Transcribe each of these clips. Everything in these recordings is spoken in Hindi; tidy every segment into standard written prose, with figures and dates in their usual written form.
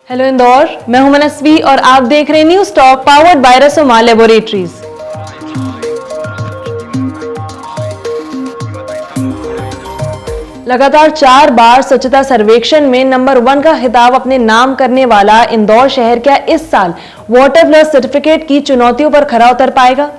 हेलो इंदौर, मैं हूं मनस्वी और आप देख रहे हैं news talk powered by Rasoma laboratories. लगातार 4 बार स्वच्छता सर्वेक्षण में नंबर 1 का खिताब अपने नाम करने वाला इंदौर शहर क्या इस साल वाटर प्लस सर्टिफिकेट की चुनौतियों पर खरा उतर पाएगा?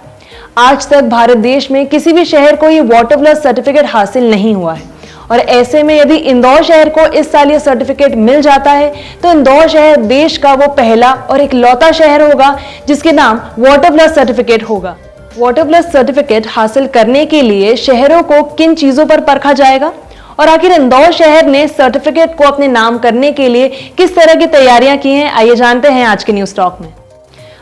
आज तक भारत देश में किसी भी शहर को ये वाटर प्लस सर्टिफिकेट हासिल नहीं हुआ है और ऐसे में यदि इंदौर शहर को इस साल ये सर्टिफिकेट मिल जाता है तो इंदौर शहर देश का वो पहला और इकलौता शहर होगा जिसके नाम वाटर प्लस सर्टिफिकेट होगा। वाटर प्लस सर्टिफिकेट हासिल करने के लिए शहरों को किन चीजों पर परखा जाएगा और आखिर इंदौर शहर ने सर्टिफिकेट को अपने नाम करने के लिए किस तरह की तैयारियां की हैं, आइए जानते हैं आज के न्यूज टॉक में।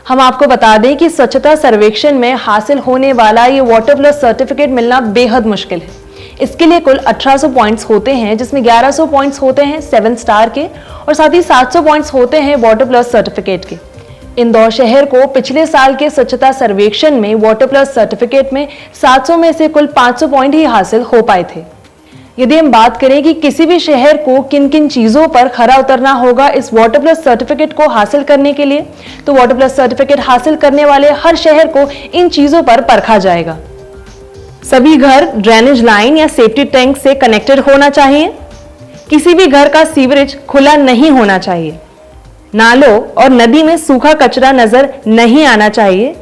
हम आपको बता दें कि स्वच्छता सर्वेक्षण में हासिल होने वाला ये वाटर प्लस सर्टिफिकेट मिलना बेहद मुश्किल है। इसके लिए कुल 1800 पॉइंट्स होते हैं जिसमें 1100 पॉइंट्स होते हैं 7 स्टार के और साथ ही 700 पॉइंट्स होते हैं वाटर प्लस सर्टिफिकेट के। इंदौर शहर को पिछले साल के स्वच्छता सर्वेक्षण में वाटर प्लस सर्टिफिकेट में 700 में से कुल 500 पॉइंट ही हासिल हो पाए थे। यदि हम बात करें कि किसी भी शहर को किन किन चीजों पर खरा उतरना होगा इस वाटर प्लस सर्टिफिकेट को हासिल करने के लिए, तो वाटर प्लस सर्टिफिकेट हासिल करने वाले हर शहर को इन चीजों पर परखा जाएगा। सभी घर ड्रेनेज लाइन या सेफ्टी टैंक से कनेक्टेड होना चाहिए। किसी भी घर का सीवरेज खुला नहीं होना चाहिए। नालों और नदी में सूखा कचरा नजर नहीं आना चाहिए।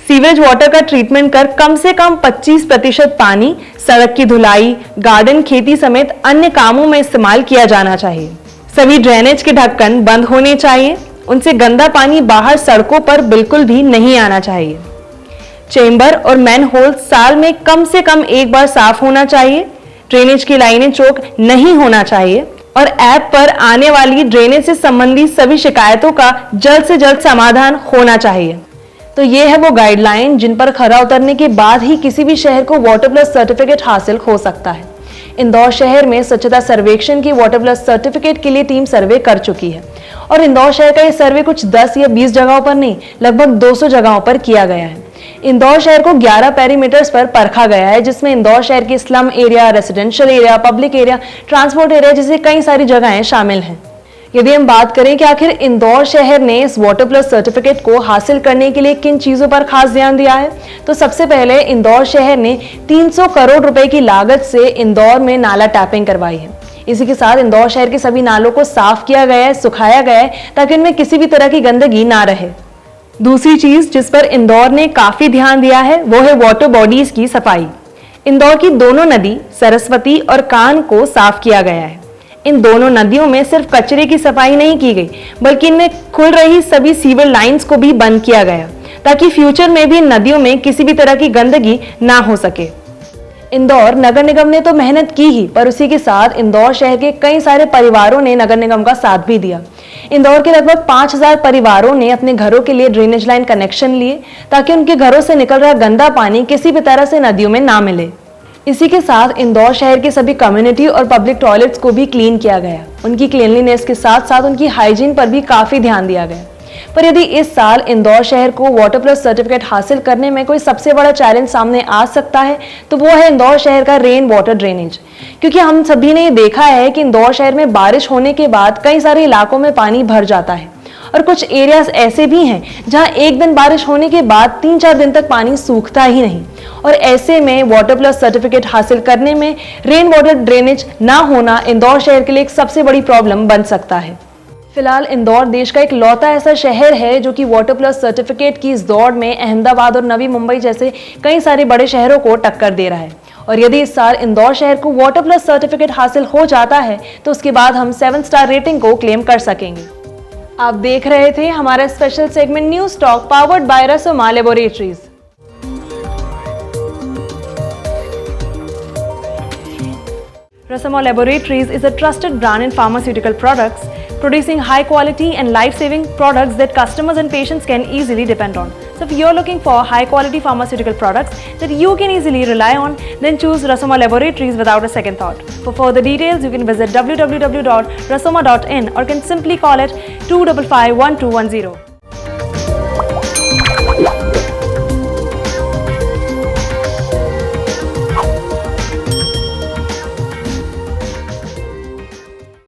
सीवेज वाटर का ट्रीटमेंट कर कम से कम 25% पानी सड़क की धुलाई, गार्डन, खेती समेत अन्य कामों में इस्तेमाल किया जाना चाहिए। सभी ड्रेनेज के ढक्कन बंद होने चाहिए। उनसे गंदा पानी बाहर सड़कों पर बिल्कुल भी नहीं आना चाहिए। चेंबर और मैन होल साल में कम से कम एक बार साफ होना चाहिए। ड्रेनेज की लाइनें चौक नहीं होना चाहिए और ऐप पर आने वाली ड्रेनेज से संबंधित सभी शिकायतों का जल्द से जल्द समाधान होना चाहिए। तो ये है वो गाइडलाइन जिन पर खरा उतरने के बाद ही किसी भी शहर को वाटर प्लस सर्टिफिकेट हासिल हो सकता है। इंदौर शहर में स्वच्छता सर्वेक्षण की वाटर प्लस सर्टिफिकेट के लिए टीम सर्वे कर चुकी है और इंदौर शहर का ये सर्वे कुछ 10 या 20 जगहों पर नहीं, लगभग 200 जगहों पर किया गया है। इंदौर शहर को 11 पेरीमीटर्स पर परखा गया है जिसमें इंदौर शहर के slum area, residential area, public area, transport area जैसे कई सारी जगहें शामिल हैं। यदि हम बात करें कि आखिर इंदौर शहर ने इस वाटर प्लस सर्टिफिकेट को हासिल करने के लिए किन चीजों पर खास ध्यान दिया है, तो सबसे पहले इंदौर शहर ने 300 करोड़ रुपए की लागत से इंदौर में नाला टैपिंग करवाई है। इसी के साथ इंदौर शहर के सभी नालों को साफ किया गया है, सुखाया गया है ताकि उनमें किसी भी तरह की गंदगी ना रहे। दूसरी चीज जिस पर इंदौर ने काफी ध्यान दिया है वो है वाटर बॉडीज की सफाई। इंदौर की दोनों नदी सरस्वती और कान को साफ किया गया है। इन दोनों नदियों में सिर्फ कचरे की सफाई नहीं की गई बल्कि इनमें खुल रही सभी सीवर लाइंस को भी बंद किया गया ताकि फ्यूचर में भी इन नदियों में किसी भी तरह की गंदगी ना हो सके। इंदौर नगर निगम ने तो मेहनत की ही पर उसी के साथ इंदौर शहर के कई सारे परिवारों ने नगर निगम का साथ भी दिया। इंदौर के लगभग 5000 परिवारों ने अपने घरों के लिए ड्रेनेज लाइन कनेक्शन लिए ताकि उनके घरों से निकल रहा गंदा पानी किसी भी तरह से नदियों में ना मिले। इसी के साथ इंदौर शहर के सभी कम्युनिटी और पब्लिक टॉयलेट्स को भी क्लीन किया गया। उनकी क्लीनलीनेस के साथ साथ उनकी हाइजीन पर भी काफी ध्यान दिया गया। पर यदि इस साल इंदौर शहर को वाटर प्लस सर्टिफिकेट हासिल करने में कोई सबसे बड़ा चैलेंज सामने आ सकता है तो वो है इंदौर शहर का रेन वाटर ड्रेनेज, क्योंकि हम सभी ने ये देखा है कि इंदौर शहर में बारिश होने के बाद कई सारे इलाकों में पानी भर जाता है और कुछ एरियाज ऐसे भी हैं जहां एक दिन बारिश होने के बाद 3-4 दिन तक पानी सूखता ही नहीं और ऐसे में वाटर प्लस सर्टिफिकेट हासिल करने में रेन वाटर ड्रेनेज ना होना इंदौर शहर के लिए एक सबसे बड़ी प्रॉब्लम बन सकता है। फिलहाल इंदौर देश का एक लौता ऐसा शहर है जो कि वाटर प्लस सर्टिफिकेट की इस दौड़ में अहमदाबाद और नवी मुंबई जैसे कई सारे बड़े शहरों को टक्कर दे रहा है और यदि इस साल इंदौर शहर को वाटर प्लस सर्टिफिकेट हासिल हो जाता है तो उसके बाद हम 7 स्टार रेटिंग को क्लेम कर सकेंगे। आप देख रहे थे हमारा special segment news talk powered by Rasoma laboratories. Rasoma Laboratories is a trusted brand in pharmaceutical products, producing high quality and life-saving products that customers and patients can easily depend on. So if you're looking for high quality pharmaceutical products that you can easily rely on, then choose Rasoma Laboratories without a second thought. For further details, you can visit www.rasoma.in or can simply call it 255 1210.